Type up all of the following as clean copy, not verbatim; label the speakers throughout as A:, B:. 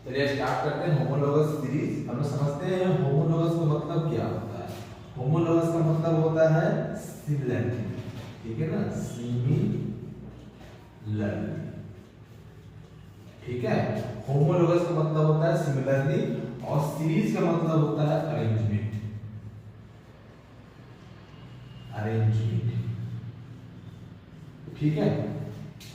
A: चलिए स्टार्ट करते हैं होमोलोगस सीरीज। हम लोग समझते हैं होमोलोगस का मतलब क्या होता है। होमोलोगस का मतलब होता है सिमिलरिटी, ठीक है ना, सिमिलरिटी, ठीक है। होमोलोगस का मतलब होता है सिमिलरिटी और सीरीज का मतलब होता है अरेंजमेंट, अरेंजमेंट, ठीक है।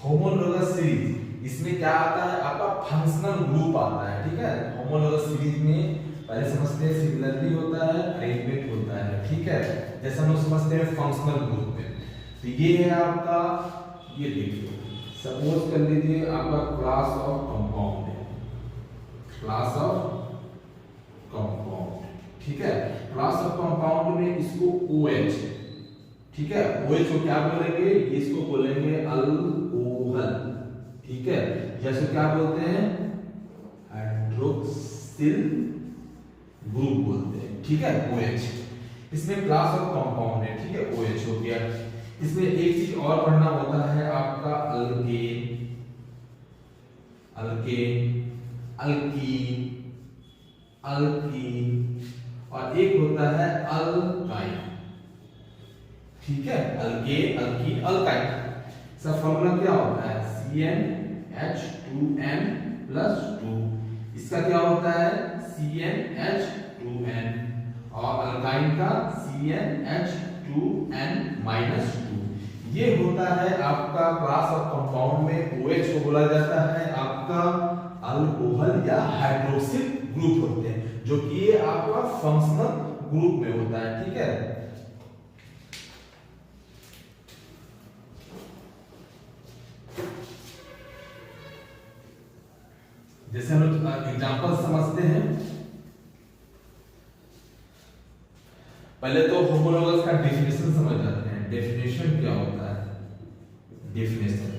A: होमोलोगस सीरीज इसमें क्या आता है, आपका फंक्शनल ग्रुप आता है, ठीक है। होमोलोगस सीरीज में पहले समझते हैं सिमिलरिटी होता है, अरेंजमेंट होता है, ठीक है। जैसे हम लोग समझते हैं फंक्शनल ग्रुप में, तो ये है आपका, ये देखिए सपोज कर लीजिए आपका क्लास ऑफ कंपाउंड है, क्लास ऑफ कंपाउंड, ठीक है। क्लास ऑफ कंपाउंड में इसको OH, ठीक है, OH को क्या बोलेंगे, इसको बोलेंगे अल्कोहल, ठीक है। जैसे क्या बोलते हैं, हाइड्रोक्सिल ग्रुप बोलते हैं, ठीक है, OH। इसमें क्लास ऑफ कंपाउंड है, ठीक है, OH हो गया। इसमें एक चीज और पढ़ना होता है आपका अल्केन, अल्केन, अल्कीन, अल्कीन, और एक होता है अल्काइन, ठीक है। अल्केन, अल्कीन, अल्काइन, सब फॉर्मूला क्या होता है, CnH2n+2। इसका क्या होता है, CnH2n, और अल्काइन का CnH2n-2। ये होता है आपका क्लास ऑफ कंपाउंड में। OH को बोला जाता है आपका अल्कोहल या हाइड्रोक्सिल ग्रुप होते हैं, जो कि ये आपका फंक्शनल ग्रुप में होता है, ठीक है। जैसे हम लोग एग्जांपल समझते हैं, पहले तो होमोलोगस का डेफिनेशन समझ जाते हैं। डेफिनेशन क्या होता है, डेफिनेशन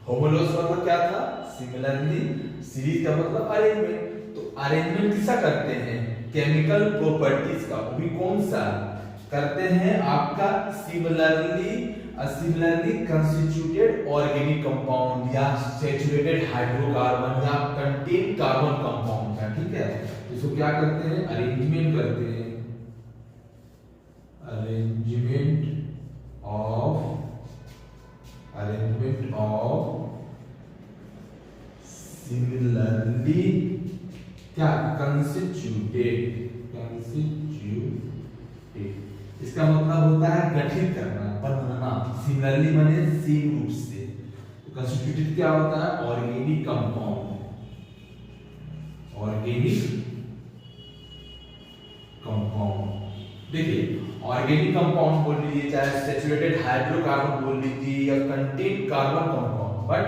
A: होमोलोगस मतलब क्या था, सिमिलरिटी, सीरीज का मतलब अरेंजमेंट। तो अरेंजमेंट किसका करते हैं, केमिकल प्रॉपर्टीज का, वो भी कौन सा करते हैं, आपका सिमिलरली कंस्टिट्यूटेड ऑर्गेनिक कंपाउंड या सैचुरेटेड हाइड्रोकार्बन या कंटेन कार्बन कंपाउंड का, ठीक है। इसको क्या करते हैं, अरेंजमेंट करते हैं, अरेंजमेंट ऑफ सिमिलरली क्या, कंस्टिट्यूटेड, इसका मतलब होता है गठित करना, बनाना। सिमिलरली माने सेम रूप से। कंस्टिट्यूटेड क्या होता है, ऑर्गेनिक कंपाउंड, ऑर्गेनिक कंपाउंड। देखिए ऑर्गेनिक कंपाउंड बोल लीजिए, चाहे सैचुरेटेड हाइड्रोकार्बन बोल लीजिए या contain carbon compound, but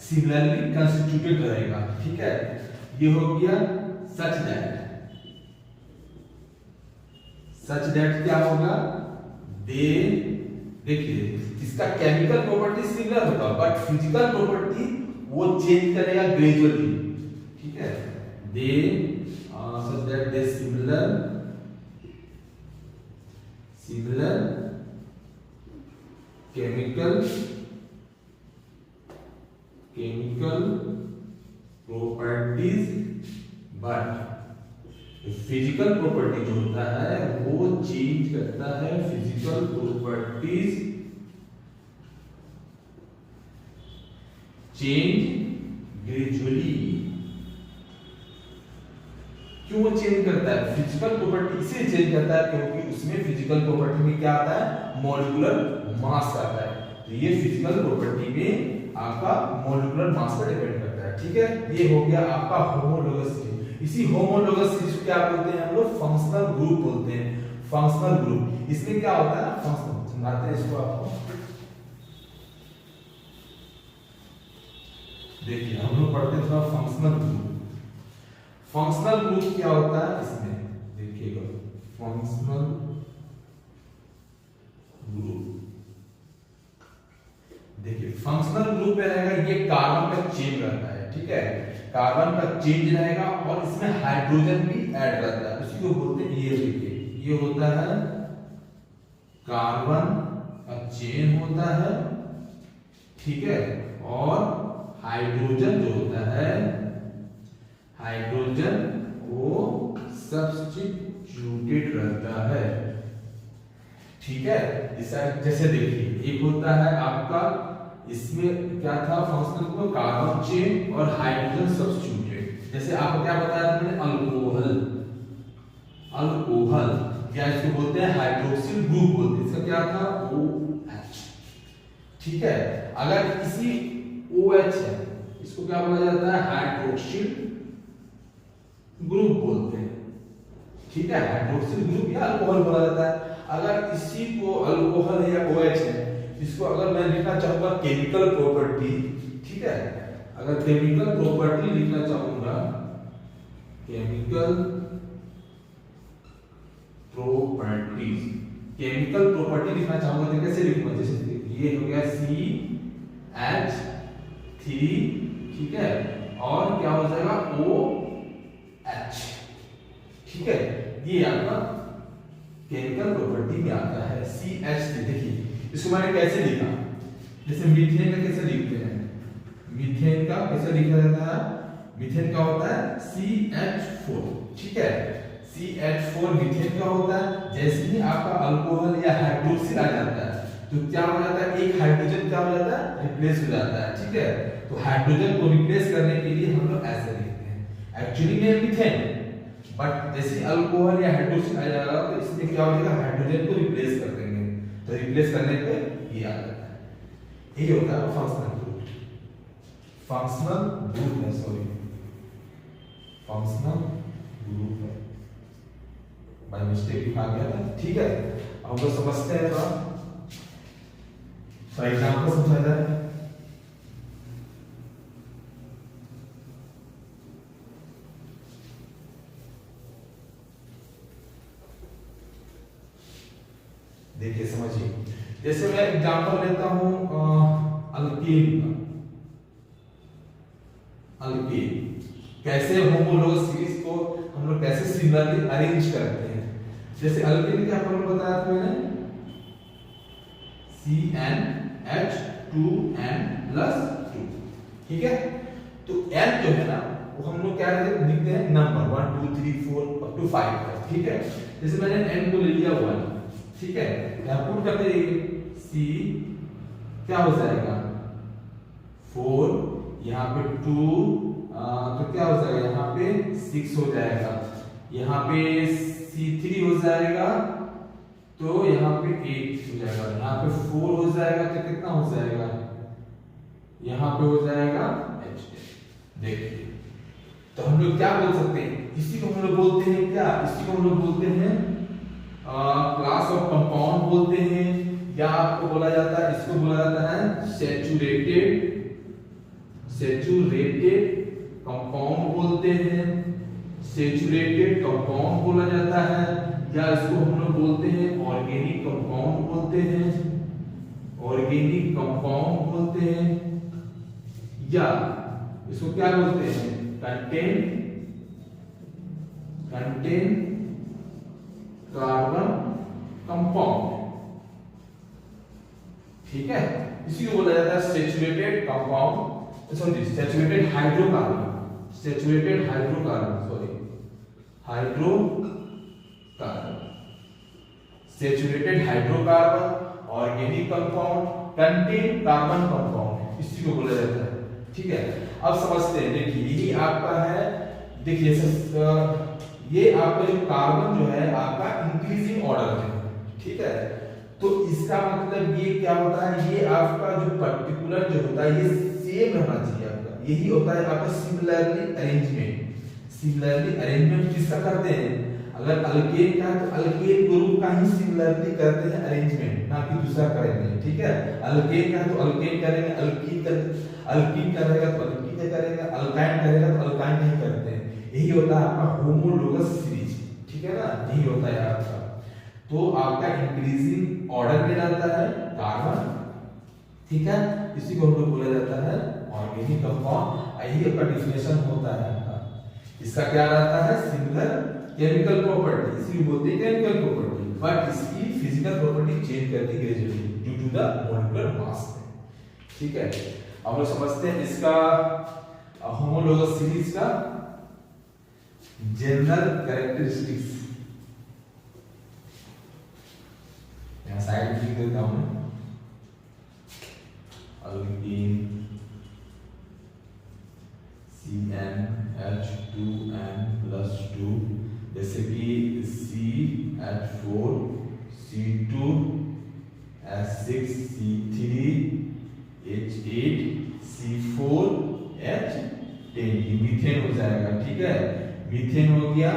A: similarly constituted रहेगा, ठीक है। ये हो गया सच दैट क्या होगा, दे, देखिए इसका केमिकल प्रॉपर्टी सिमिलर होगा बट फिजिकल प्रॉपर्टी वो चेंज करेगा ग्रेजुअली, ठीक है। They such that they similar chemical properties, but physical property जो होता है वो चेंज करता है, फिजिकल प्रॉपर्टीज चेंज ग्रेजुअली। क्यों चेंज करता है, फिजिकल प्रॉपर्टी इसलिए चेंज करता है क्योंकि उसमें फिजिकल प्रॉपर्टी में क्या आता है, मॉलिक्यूलर मास आता है। तो ये फिजिकल प्रॉपर्टी में आपका मॉलिक्यूलर मास पर डिपेंड करता है, ठीक है। ये हो गया आपका होमोलोगस सीरीज। इसी होमोलोगस सीरीज को क्या बोलते हैं हम लोग, फंक्शनल ग्रुप बोलते हैं, फंक्शनल ग्रुप। इसमें क्या होता है, फंक्शनल, समझाते हैं इसको आपको। देखिए हम लोग पढ़ते थे फंक्शनल ग्रुप। फंक्शनल ग्रुप क्या होता है, इसमें देखिएगा फंक्शनल ग्रुप, देखिए फंक्शनल ग्रुप में रहेगा, ये कार्बन का चेन रहता है, ठीक है। कार्बन का चेंज रहेगा और इसमें हाइड्रोजन भी ऐड रहता है, उसी को बोलते हैं, ये देखिए ये होता है कार्बन का चेन होता है, ठीक है। और हाइड्रोजन जो होता है, हाइड्रोजन वो सब्स्टिट्यूटेड रहता है, ठीक है। इसका जैसे देखिए एक होता है आपका, इसमें क्या था फंक्शनल को, कार्बन चेन और हाइड्रोजन सब्स्टिट्यूटेड। जैसे आपको क्या बताया था मैंने, अल्कोहल, अल्कोहल क्या इसको बोलते हैं, हाइड्रोक्सिल ग्रुप बोलते हैं। इसका क्या था, OH, ठीक है। अगर इसी OH है, इसको क्या बोला जाता है, हाइड्रोक्सिल ग्रुप बोलते हैं, ठीक है। हाइड्रोक्सिल ग्रुप या अल्कोहल बोला जाता है। अगर इसी को अल्कोहल है या OH है, इसको अगर मैं लिखना चाहूंगा केमिकल प्रॉपर्टी, ठीक है। अगर केमिकल प्रॉपर्टी लिखना चाहूंगा, केमिकल प्रॉपर्टीज, केमिकल प्रॉपर्टी लिखना चाहूंगा तो कैसे लिखूंगा, जैसे ये हो गया CH3, ठीक है, और क्या हो जाएगा OH, ठीक है। ये आपका केमिकल प्रॉपर्टी में आता है CH3। देखिए इसको मैंने कैसे लिखा, जैसे मीथेन का कैसे लिखते हैं, मीथेन का कैसे लिखा जाता है, मीथेन का होता है CH4, ठीक है। CH4 मीथेन का होता है। जैसे ही आपका अल्कोहल या हाइड्रोक्सिल आ जाता है तो क्या हो जाता है, एक हाइड्रोजन क्या हो जाता है, रिप्लेस हो जाता है, ठीक है। तो हाइड्रोजन को रिप्लेस करने के लिए हम लोग ऐसे लिखते हैं, एक्चुअली में मीथेन, बट जैसे अल्कोहल या हाइड्रोक्सिल आ जाएगा तो इसमें क्या हो जाएगा, हाइड्रोजन को रिप्लेस कर देंगे, तो रिप्लेस करने पे ये आ जाता है। ये होता है फंक्शनल ग्रुप, फंक्शनल ग्रुप है, सॉरी फंक्शनल ग्रुप है, बाय मिस्टेक लिखा गया था, ठीक है। अब हम लोग समझते हैं थोड़ा एग्जांपल समझा जाए। देखिए समझिए, जैसे मैं एग्जांपल लेता हूं अल्कीन का, अल्कीन कैसे होमोलोगस सीरीज को हम लोग कैसे सिमिलरली अरेंज करते हैं। जैसे अल्कीन क्या फॉर्मूला बताया था मैंने, CnH2n+2, ठीक है। तो n जो है ना वो हम लोग क्या लिखते हैं, नंबर 1 2 3 4 अप टू 5 तक, ठीक है। जैसे मैंने n को ले लिया 1, ठीक है, यहां पुट करते C क्या हो जाएगा 4, यहाँ पे 2, तो क्या हो जाएगा यहाँ पे 6 हो जाएगा, यहाँ पे C3 हो जाएगा, तो यहाँ पे 8 हो जाएगा, यहाँ पे 4 हो जाएगा, तो कितना हो जाएगा, यहाँ पे हो जाएगा H। देखिए तो हम लोग क्या बोल सकते हैं, इसी को हम लोग बोलते हैं क्या, इसी को हम लोग बोलते हैं क्लास ऑफ कंपाउंड बोलते हैं, या आपको बोला जाता है, इसको बोला जाता है सैचुरेटेड, सैचुरेटेड कंपाउंड बोलते हैं, सैचुरेटेड कंपाउंड बोला जाता है, या इसको हम लोग बोलते हैं ऑर्गेनिक कंपाउंड बोलते हैं, ऑर्गेनिक कंपाउंड बोलते हैं, या इसको क्या बोलते हैं, कंटेन कार्बन कंपाउंड, ठीक है। इसी को बोला जाता है saturated compound, sorry saturated hydrocarbon, saturated hydrocarbon, sorry hydrocarbon, saturated hydrocarbon, organic compound, contain carbon compound, इसी को बोला जाता है, ठीक है। अब समझते हैं, देखिए यही आपका है, देखिए ये आपका जो कार्बन जो है आपका इंक्रीजिंग ऑर्डर है, ठीक है। तो इसका मतलब ये क्या होता है, ये आपका जो पर्टिकुलर जो होता है ये सेम रहना चाहिए आपका, यही होता है आपका सिमिलरली अरेंजमेंट। सिमिलरली अरेंजमेंट किसका करते हैं, अगर अल्केन का है तो अल्केन ग्रुप का ही सिमिलरली करते हैं अरेंजमेंट, ना कि दूसरा करेंगे, ठीक है। अल्केन का है तो अल्केन करेंगे, अल्कीन करेगा तो अल्कीन करेगा, अल्काइन करेगा तो अल्काइन नहीं करते हैं। यही होता है आपका होमोलोगस सीरीज, ठीक है ना, यही होता है आपका। तो आपका इंक्रीजिंग ऑर्डर में रहता है कार्बन, ठीक है, इसी को हम लोग बोला जाता है ऑर्गेनिक कंपाउंड। यही आपका डिफिनेशन होता है आपका। इसका क्या रहता है, सिमिलर केमिकल प्रॉपर्टी, इसी को बोलते हैं केमिकल प्रॉपर्टी, बट इसकी फिजिकल प्रॉपर्टी चेंज करती gradually due to the molecular mass, ठीक है। हम लोग समझते हैं इसका होमोलोगस सीरीज का जनरल कैरेक्टरिस्टिक्स, यहाँ साइड लिख देता हूं मैं, अल्कीन CnH2n+2, जैसे कि CH4 C2 S6 C3 H8 C4 H10, ये मीथेन हो जाएगा। ठीक है, मीथेन हो गया।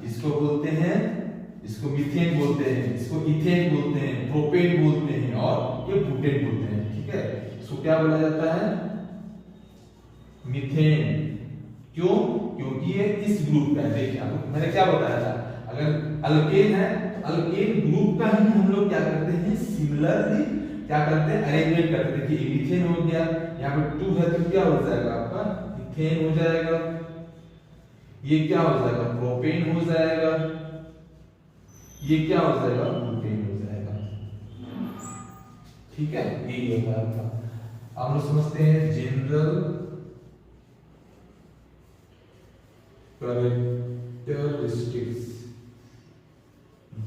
A: इसको बोलते हैं, इसको मीथेन बोलते हैं, इसको इथेन बोलते हैं, प्रोपेन बोलते हैं और ये बुटेन बोलते हैं। ठीक है, इसको क्या बोला जाता है? मीथेन। क्यों? क्योंकि ये इस ग्रुप का है। देखिए मैंने क्या बताया था, अगर अल्केन है तो अल्केन ग्रुप का ही हम लोग क्या करते हैं, सिमिलरली क्या करते हैं, अरेंजमेंट करते हैं। देखिए मीथेन हो गया, यहाँ पे 2 है तो क्या हो जाएगा आपका, इथेन हो जाएगा। ये क्या हो जाएगा, प्रोपेन हो जाएगा। ये क्या हो जाएगा, बुटेन हो जाएगा। ठीक है, यही होता है आपका। हम लोग समझते हैं general characteristics,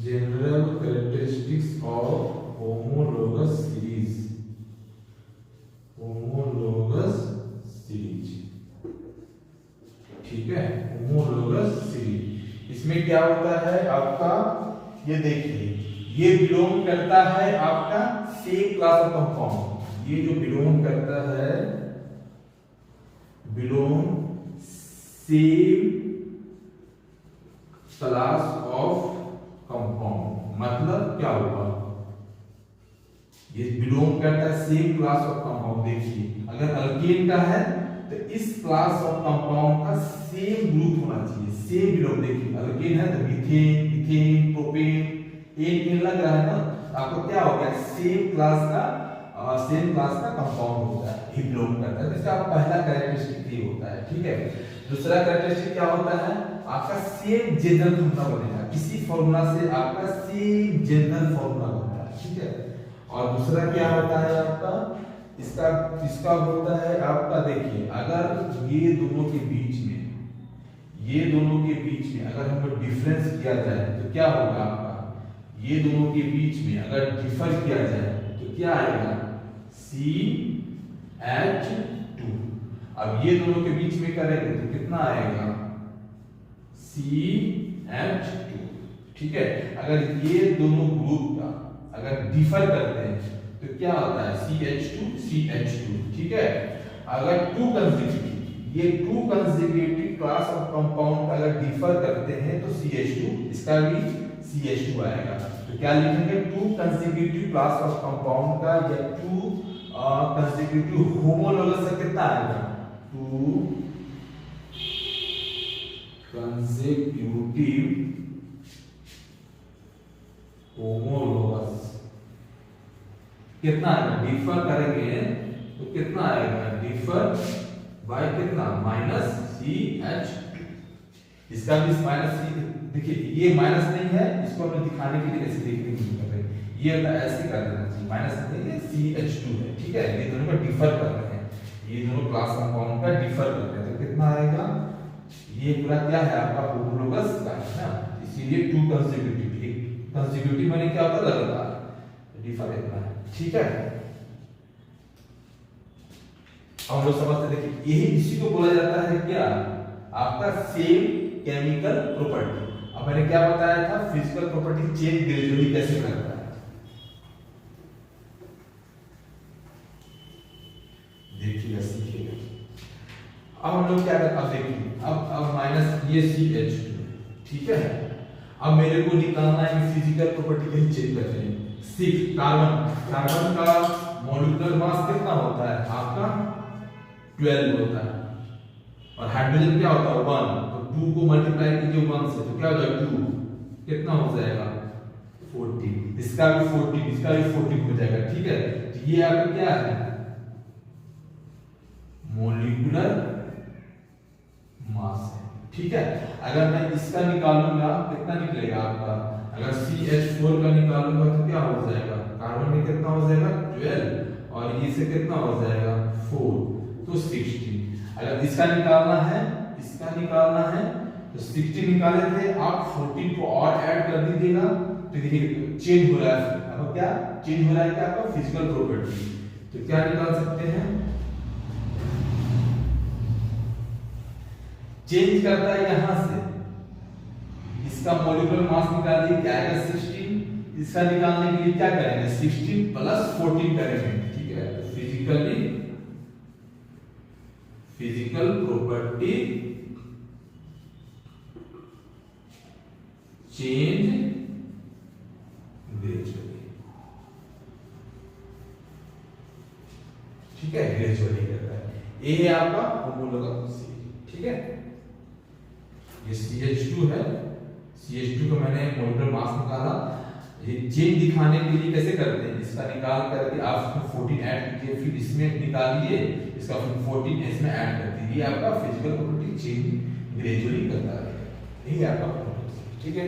A: general characteristics of homologous series, homologous series। ठीक है, homologous series, इसमें क्या होता है आपका, ये देखिए ये बिलोंग करता है आपका सेम क्लास ऑफ कंपाउंड। ये जो बिलोंग करता है, belong same class of compound, मतलब क्या होगा, ये बिलोंग करता है सेम क्लास ऑफ कंपाउंड। देखिए अगर अल्केन का है तो इस क्लास ऑफ कंपाउंड का सेम ग्रुप होना चाहिए, सेम बिलोंग। देखिए अल्केन है तो मीथेन, इथेन, प्रोपेन, एक लग रहा है ना, आपको क्या हो गया, सेम क्लास का कंपाउंड होता है, ये बिलोंग करता है। इसका पहला कैरेक्टरिस्टिक ये होता है। ठीक है, दूसरा कैरेक्टरिस्टिक क्या होता है, आपका सेम जनरल फॉर्मूला बनेगा, किसी फॉर्मूला से आपका सेम जनरल फॉर्मूला बनता है। ठीक है, और दूसरा क्या होता है आपका, इसका होता है आपका, देखिए अगर ये दोनों के बीच में अगर हम लोग डिफरेंस किया जाए तो क्या होगा आपका, ये दोनों के बीच में अगर डिफर किया जाए तो क्या आएगा, CH2। अब ये दोनों के बीच में करेंगे तो कितना आएगा, CH2। ठीक है, अगर ये दोनों ग्रुप का अगर डिफर करते हैं तो क्या होता है, CH2 CH2। ठीक है, अगर to consecutive class of compound अगर डिफर करते हैं तो CH2, इसका भी CH2 आएगा। तो क्या लिखेंगे, to consecutive class of compound का या टू कंसेक्यूटिव होमोलोगस का कितना आएगा, टू कंसेक्यूटिव होमोलोगस कितना आएगा, डिफर करेंगे तो कितना आएगा, डिफर बाय कितना, -CH2। इसका भी -C, देखिए ये माइनस नहीं है, इसको हमने दिखाने के लिए ऐसे देखने की जरूरत है, ये ऐसे कर देना चाहिए, माइनस नहीं है, CH2 है। ठीक है, ये दोनों का डिफर कर रहे हैं, ये दोनों क्लास कंपाउंड का डिफर करते हैं, तो कितना आएगा, ये पूरा क्या है आपका होमोलोगस का है ना, इसीलिए टू कंसेक्यूटिव माने क्या होता है, लगातार, डिफर इतना है। ठीक है, हम लोग समझते, देखिए यही इसी को बोला जाता है क्या, आपका सेम केमिकल प्रॉपर्टी। अब मैंने क्या बताया था, फिजिकल प्रॉपर्टी चेंज ग्रेजुअली कैसे करता है, देखिएगा, सीखिएगा। अब हम लोग क्या करते हैं, अब देखिए, अब माइनस ये CH2। ठीक है, अब मेरे को निकालना है फिजिकल प्रॉपर्टी कैसे चेंज करते हैं। 6 कार्बन का मॉलिक्यूलर मास कितना होता है आपका, 12 होता है, और हाइड्रोजन क्या होता है 1, तो 2 को मल्टीप्लाई कीजिए 1 से तो क्या हो जाएगा, 2 कितना हो जाएगा, 40, इसका भी 40 हो जाएगा। ठीक है, तो ये आपका क्या है, मॉलिक्यूलर मास है। ठीक है, अगर मैं इसका निकालूंगा कितना निकलेगा आपका, अगर CH4 का निकालूंगा तो क्या हो जाएगा, कार्बन में कितना हो जाएगा 12, और ये से कितना हो जाएगा 4, तो 16। अगर इसका निकालना है तो 16 निकाले थे आप, 14 को और ऐड कर दीजिएगा तो देखिए चेंज हो रहा है। अब क्या चेंज हो रहा है, क्या आपका फिजिकल प्रॉपर्टी। तो क्या निकाल सकते हैं, चेंज करता है यहां से, इसका मॉलिक्यूलर मास निकाल दिए, क्या आएगा 16। इसका निकालने के लिए क्या करेंगे, 16 प्लस 14 करेंगे, ठीक है। फिजिकल प्रॉपर्टी चेंज ग्रेजुअली, ठीक है, ग्रेजुअली करता है। ये है आपका होमोलॉगस, ठीक है। ये CH2 है, CH2 को मैंने मॉलिक्यूलर मास निकाला। ये चेंज दिखाने के लिए कैसे करते हैं, इसका निकाल करके आप इसमें 14 ऐड कीजिए, फिर इसमें निकालिए, इसका फिर 14 इसमें ऐड कर दीजिए। ये आपका फिजिकल प्रॉपर्टी चेंज ग्रेजुअली करता है, यही आपका, ठीक है।